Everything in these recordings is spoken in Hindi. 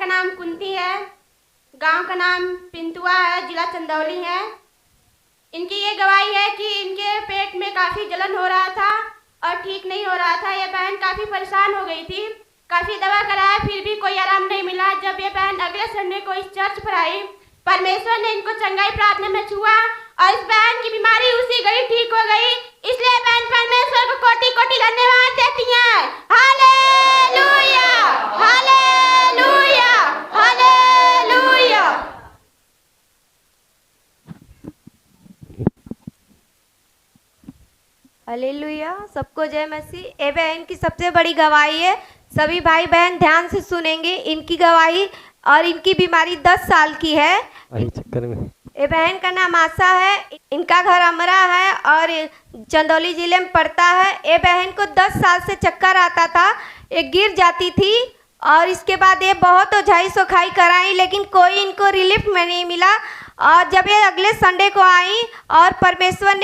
का नाम कुंती है, गांव का नाम पिंतुआ है, जिला चंदौली है। इनकी ये गवाही है कि इनके पेट में काफ़ी जलन हो रहा था और ठीक नहीं हो रहा था। ये बहन काफ़ी परेशान हो गई थी, काफ़ी दवा कराया, फिर भी कोई आराम नहीं मिला। जब ये बहन अगले संडे को इस चर्च पर आई, परमेश्वर ने इनको चंगाई प्रार्थना में छुआ और इस बहन की बीमारी उसी घड़ी ठीक हो गई। इसलिए बहन परमेश्वर को कोटि कोटि धन्यवाद देती हैं। Hallelujah, hallelujah, hallelujah. हालेलुया। सबको जय मसीह। ये बहन की सबसे बड़ी गवाही है। सभी भाई बहन ध्यान से सुनेंगे इनकी गवाही। और इनकी बीमारी 10 साल की है। चक्कर में ये बहन का नाम आशा है, इनका घर अमरा है और चंदौली जिले में पड़ता है। ये बहन को 10 साल से चक्कर आता था, ये गिर जाती थी और इसके बाद ये बहुत ओझाई सोखाई कराई, लेकिन कोई इनको रिलीफ में नहीं मिला। और जब ये अगले संडे को आई और परमेश्वर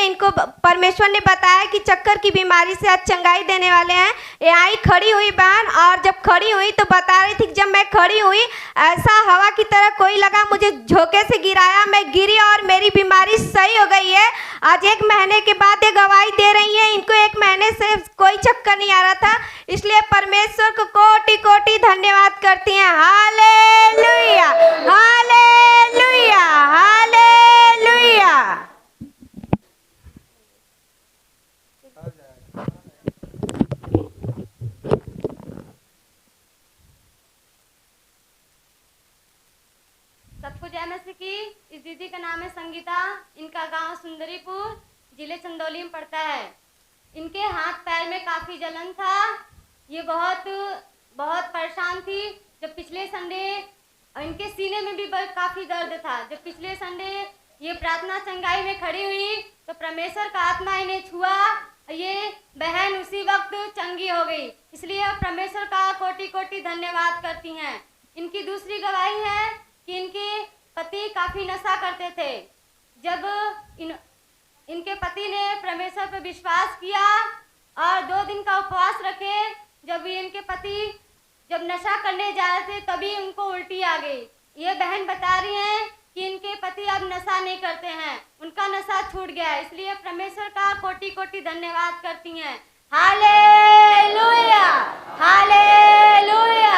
ने बताया कि चक्कर की बीमारी से आज चंगाई देने वाले हैं। ये आई खड़ी हुई बहन, और जब खड़ी हुई तो बता रही थी कि जब मैं खड़ी हुई ऐसा हवा की तरह कोई लगा, मुझे झोंके से गिराया, मैं गिरी और मेरी बीमारी सही हो गई है। आज 1 महीने के बाद ये गवाही दे रही है। इनको 1 महीने से कोई चक्कर नहीं आ रहा था, इसलिए परमेश्वर को कोटि कोटि धन्यवाद करती हैं। Hallelujah, hallelujah, hallelujah. सबको जय मसीह की। इस दीदी का नाम है संगीता, इनका गांव सुंदरीपुर, जिले चंदौली में पड़ता है। इनके हाथ पैर में काफ़ी जलन था, ये बहुत परेशान थी। जब पिछले संडे इनके सीने में भी काफ़ी दर्द था। जब पिछले संडे ये प्रार्थना चंगाई में खड़ी हुई तो परमेश्वर का आत्मा इन्हें छुआ, ये बहन उसी वक्त चंगी हो गई। इसलिए परमेश्वर का कोटि कोटि धन्यवाद करती हैं। इनकी दूसरी गवाही है कि इनके पति काफ़ी नशा करते थे। जब इनके पति ने परमेश्वर पर विश्वास किया और 2 दिन का उपवास रखे, जब इनके पति जब नशा करने जा रहे थे तभी उनको उल्टी आ गई। ये बहन बता रही हैं कि इनके पति अब नशा नहीं करते हैं, उनका नशा छूट गया है। इसलिए परमेश्वर का कोटि कोटि धन्यवाद करती हैं। Hallelujah, hallelujah,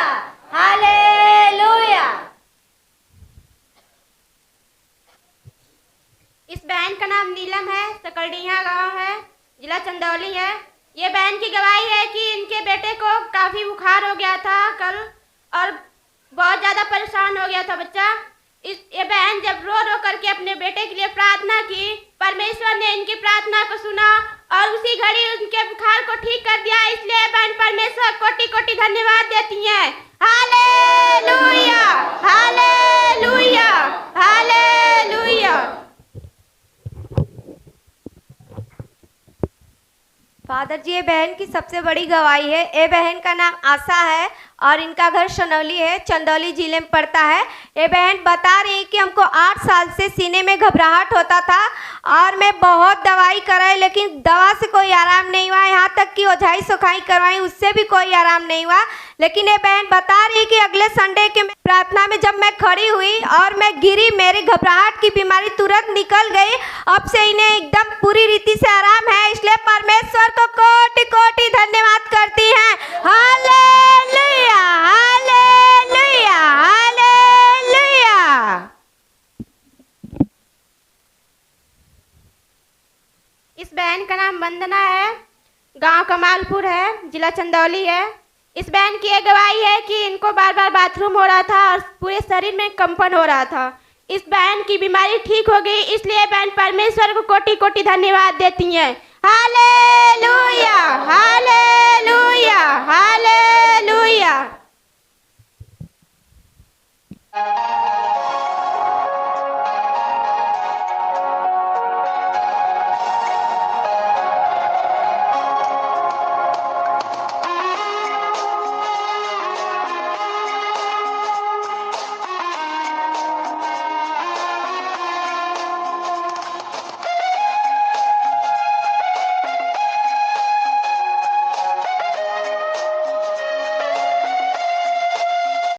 hallelujah. इस बहन का नाम नीलम है, सकलडीहा गांव है, जिला चंदौली है। ये बहन की गवाही है कि इनके बेटे को काफ़ी बुखार हो गया था कल और बहुत ज़्यादा परेशान हो गया था बच्चा। ये बहन जब रो रो करके अपने बेटे के लिए प्रार्थना की, परमेश्वर ने इनकी प्रार्थना को सुना और उसी घड़ी उनके बुखार को ठीक कर दिया। इसलिए बहन परमेश्वर कोटि कोटि धन्यवाद देती हैं। Hallelujah, hallelujah, hallelujah. फादर जी, ये बहन की सबसे बड़ी गवाही है। ये बहन का नाम आशा है और इनका घर सनौली है, चंदौली जिले में पड़ता है। ये बहन बता रही है कि हमको 8 साल से सीने में घबराहट होता था और मैं बहुत दवाई कराई, लेकिन दवा से कोई आराम नहीं हुआ। यहाँ तक कि ओझाई सोखाई करवाई, उससे भी कोई आराम नहीं हुआ। लेकिन ये बहन बता रही है कि अगले संडे के प्रार्थना में जब मैं खड़ी हुई और मैं गिरी, मेरी घबराहट की बीमारी तुरंत निकल गई। अब से इन्हें एकदम पूरी रीति से आराम है। इसलिए परमेश्वर को कोटि कोटि धन्यवाद करती हैं। Hallelujah, hallelujah, hallelujah. इस बहन का नाम वंदना है, गांव कमालपुर है, जिला चंदौली है। इस बहन की एक गवाही है कि इनको बार बार बाथरूम हो रहा था और पूरे शरीर में कंपन हो रहा था। इस बहन की बीमारी ठीक हो गई। इसलिए बहन परमेश्वर को कोटि कोटि धन्यवाद देती हैं। Hallelujah, hallelujah, hallelujah.